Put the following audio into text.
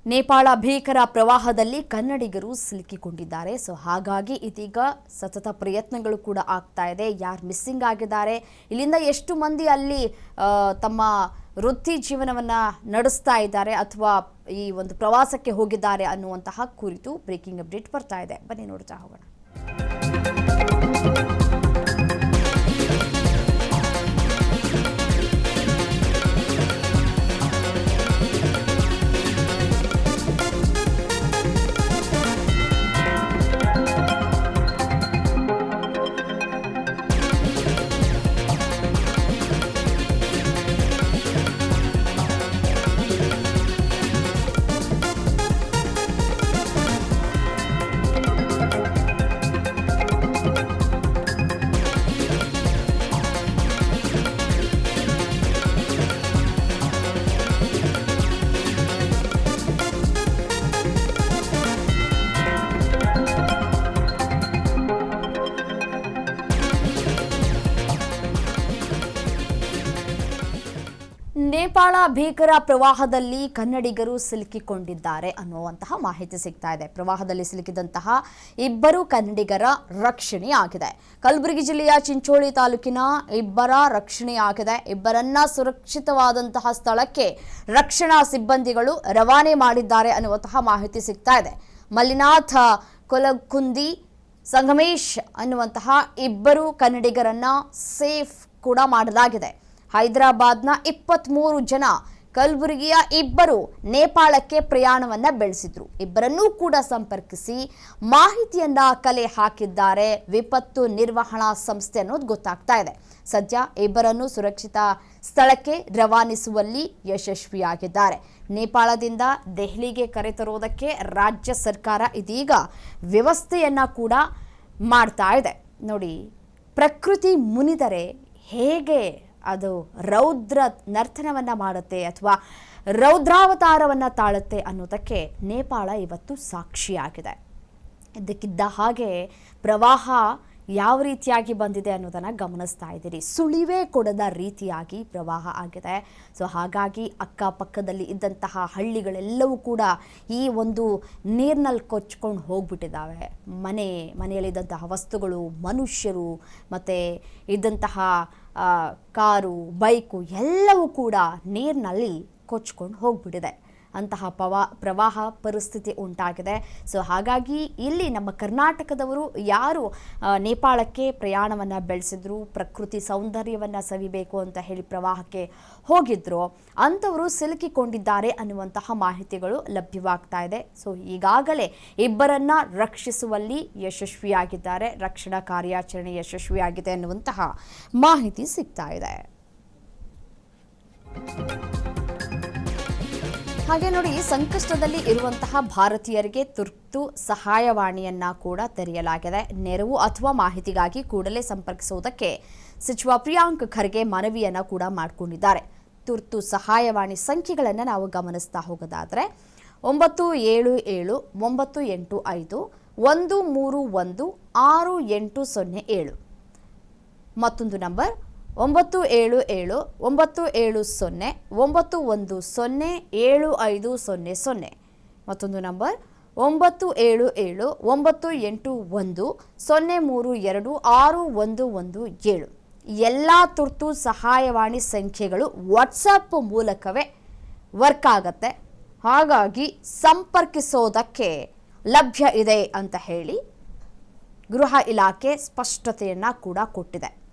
ನೇಪಾಳ ಭೀಕರ ಪ್ರವಾಹದಲ್ಲಿ ಕನ್ನಡಿಗರು ಸಿಲುಕಿಕೊಂಡಿದ್ದಾರೆ. ಹಾಗಾಗಿ ಇದೀಗ ಸತತ ಪ್ರಯತ್ನಗಳು ಕೂಡ ಆಗ್ತಾ ಇದೆ. ಯಾರು ಮಿಸ್ಸಿಂಗ್ ಆಗಿದ್ದಾರೆ, ಇಲ್ಲಿಂದ ಎಷ್ಟು ಮಂದಿ ಅಲ್ಲಿ ತಮ್ಮ ವೃತ್ತಿ ಜೀವನವನ್ನ ನಡೆಸ್ತಾ ಇದ್ದಾರೆ ಅಥವಾ ಈ ಒಂದು ಪ್ರವಾಸಕ್ಕೆ ಹೋಗಿದ್ದಾರೆ ಅನ್ನುವಂತಹ ಕುರಿತು ಬ್ರೇಕಿಂಗ್ ಅಪ್ಡೇಟ್ ಬರ್ತಾ ಇದೆ. ಬನ್ನಿ ನೋಡ್ತಾ ಹೋಗೋಣ. ನೇಪಾಳ ಭೀಕರ ಪ್ರವಾಹದಲ್ಲಿ ಕನ್ನಡಿಗರು ಸಿಲುಕಿಕೊಂಡಿದ್ದಾರೆ ಅನ್ನುವಂತಹ ಮಾಹಿತಿ ಸಿಗ್ತಾ ಇದೆ. ಪ್ರವಾಹದಲ್ಲಿ ಸಿಲುಕಿದಂತಹ ಇಬ್ಬರು ಕನ್ನಡಿಗರ ರಕ್ಷಣೆಯಾಗಿದೆ. ಕಲಬುರಗಿ ಜಿಲ್ಲೆಯ ಚಿಂಚೋಳಿ ತಾಲೂಕಿನ ಇಬ್ಬರ ರಕ್ಷಣೆಯಾಗಿದೆ. ಇಬ್ಬರನ್ನ ಸುರಕ್ಷಿತವಾದಂತಹ ಸ್ಥಳಕ್ಕೆ ರಕ್ಷಣಾ ಸಿಬ್ಬಂದಿಗಳು ರವಾನೆ ಮಾಡಿದ್ದಾರೆ ಅನ್ನುವಂತಹ ಮಾಹಿತಿ ಸಿಗ್ತಾ ಇದೆ. ಮಲ್ಲಿನಾಥ್ ಕೊಲಕುಂದಿ, ಸಂಗಮೇಶ್ ಅನ್ನುವಂತಹ ಇಬ್ಬರು ಕನ್ನಡಿಗರನ್ನ ಸೇಫ್ ಕೂಡ ಮಾಡಲಾಗಿದೆ. ಹೈದರಾಬಾದ್ನ 23 ಜನ, ಕಲಬುರಗಿಯ ಇಬ್ಬರು ನೇಪಾಳಕ್ಕೆ ಪ್ರಯಾಣವನ್ನ ಬೆಳೆಸಿದ್ರು. ಇಬ್ಬರನ್ನೂ ಕೂಡ ಸಂಪರ್ಕಿಸಿ ಮಾಹಿತಿಯನ್ನ ಕಲೆ ಹಾಕಿದ್ದಾರೆ ವಿಪತ್ತು ನಿರ್ವಹಣಾ ಸಂಸ್ಥೆ ಅನ್ನೋದು ಗೊತ್ತಾಗ್ತಾ ಇದೆ. ಸದ್ಯ ಇಬ್ಬರನ್ನು ಸುರಕ್ಷಿತ ಸ್ಥಳಕ್ಕೆ ರವಾನಿಸುವಲ್ಲಿ ಯಶಸ್ವಿಯಾಗಿದ್ದಾರೆ. ನೇಪಾಳದಿಂದ ದೆಹಲಿಗೆ ಕರೆತರುವುದಕ್ಕೆ ರಾಜ್ಯ ಸರ್ಕಾರ ಇದೀಗ ವ್ಯವಸ್ಥೆಯನ್ನ ಕೂಡ ಮಾಡ್ತಾ ಇದೆ. ನೋಡಿ, ಪ್ರಕೃತಿ ಮುನಿದರೆ ಹೇಗೆ ಅದು ರೌದ್ರ ನರ್ತನವನ್ನ ಮಾಡುತ್ತೆ ಅಥವಾ ರೌದ್ರಾವತಾರವನ್ನ ತಾಳುತ್ತೆ ಅನ್ನೋದಕ್ಕೆ ನೇಪಾಳ ಇವತ್ತು ಸಾಕ್ಷಿಯಾಗಿದೆ. ಇದಕ್ಕಿದ್ದ ಹಾಗೆ ಪ್ರವಾಹ ಯಾವ ರೀತಿಯಾಗಿ ಬಂದಿದೆ ಅನ್ನೋದನ್ನು ಗಮನಿಸ್ತಾ ಇದ್ದೀರಿ. ಸುಳಿವೇ ಕೊಡದ ರೀತಿಯಾಗಿ ಪ್ರವಾಹ ಆಗಿದೆ. ಹಾಗಾಗಿ ಅಕ್ಕಪಕ್ಕದಲ್ಲಿ ಇದ್ದಂತಹ ಹಳ್ಳಿಗಳೆಲ್ಲವೂ ಕೂಡ ಈ ಒಂದು ನೀರಿನಲ್ಲಿ ಕೊಚ್ಕೊಂಡು ಹೋಗ್ಬಿಟ್ಟಿದ್ದಾವೆ. ಮನೆಯಲ್ಲಿದ್ದಂತಹ ವಸ್ತುಗಳು, ಮನುಷ್ಯರು ಮತ್ತು ಇದ್ದಂತಹ ಕಾರು, ಬೈಕು ಎಲ್ಲವೂ ಕೂಡ ನೀರಿನಲ್ಲಿ ಕೊಚ್ಕೊಂಡು ಹೋಗ್ಬಿಟ್ಟಿದೆ. ಅಂತಹ ಪ್ರವಾಹ ಪರಿಸ್ಥಿತಿ ಉಂಟಾಗಿದೆ. ಹಾಗಾಗಿ ಇಲ್ಲಿ ನಮ್ಮ ಕರ್ನಾಟಕದವರು ಯಾರು ನೇಪಾಳಕ್ಕೆ ಪ್ರಯಾಣವನ್ನು ಬೆಳೆಸಿದ್ರು, ಪ್ರಕೃತಿ ಸೌಂದರ್ಯವನ್ನು ಸವಿಬೇಕು ಅಂತ ಹೇಳಿ ಪ್ರವಾಹಕ್ಕೆ ಹೋಗಿದ್ರು, ಅಂಥವರು ಸಿಲುಕಿಕೊಂಡಿದ್ದಾರೆ ಅನ್ನುವಂತಹ ಮಾಹಿತಿಗಳು ಲಭ್ಯವಾಗ್ತಾ ಇದೆ. ಈಗಾಗಲೇ ಇಬ್ಬರನ್ನ ರಕ್ಷಿಸುವಲ್ಲಿ ಯಶಸ್ವಿಯಾಗಿದ್ದಾರೆ. ರಕ್ಷಣಾ ಕಾರ್ಯಾಚರಣೆ ಯಶಸ್ವಿಯಾಗಿದೆ ಅನ್ನುವಂತಹ ಮಾಹಿತಿ ಸಿಗ್ತಾ ಇದೆ. ಹಾಗೆ ನೋಡಿ, ಸಂಕಷ್ಟದಲ್ಲಿ ಇರುವಂತಹ ಭಾರತೀಯರಿಗೆ ತುರ್ತು ಸಹಾಯವಾಣಿಯನ್ನ ಕೂಡ ತೆರೆಯಲಾಗಿದೆ. ನೆರವು ಅಥವಾ ಮಾಹಿತಿಗಾಗಿ ಕೂಡಲೇ ಸಂಪರ್ಕಿಸುವುದಕ್ಕೆ ಸಚಿವ ಪ್ರಿಯಾಂಕ್ ಖರ್ಗೆ ಮನವಿಯನ್ನ ಕೂಡ ಮಾಡಿಕೊಂಡಿದ್ದಾರೆ. ತುರ್ತು ಸಹಾಯವಾಣಿ ಸಂಖ್ಯೆಗಳನ್ನು ನಾವು ಗಮನಿಸ್ತಾ ಹೋಗೋದಾದರೆ 977-851-131-6807 ಮತ್ತೊಂದು ನಂಬರ್ 977-910-910-7500 ಮತ್ತೊಂದು ನಂಬರ್ 977-981-032-61117. ಎಲ್ಲ ತುರ್ತು ಸಹಾಯವಾಣಿ ಸಂಖ್ಯೆಗಳು ವಾಟ್ಸಪ್ ಮೂಲಕವೇ ವರ್ಕ್ ಆಗತ್ತೆ. ಹಾಗಾಗಿ ಸಂಪರ್ಕಿಸೋದಕ್ಕೆ ಲಭ್ಯ ಇದೆ ಅಂತ ಹೇಳಿ ಗೃಹ ಇಲಾಖೆ ಸ್ಪಷ್ಟತೆಯನ್ನ ಕೂಡ ಕೊಟ್ಟಿದೆ.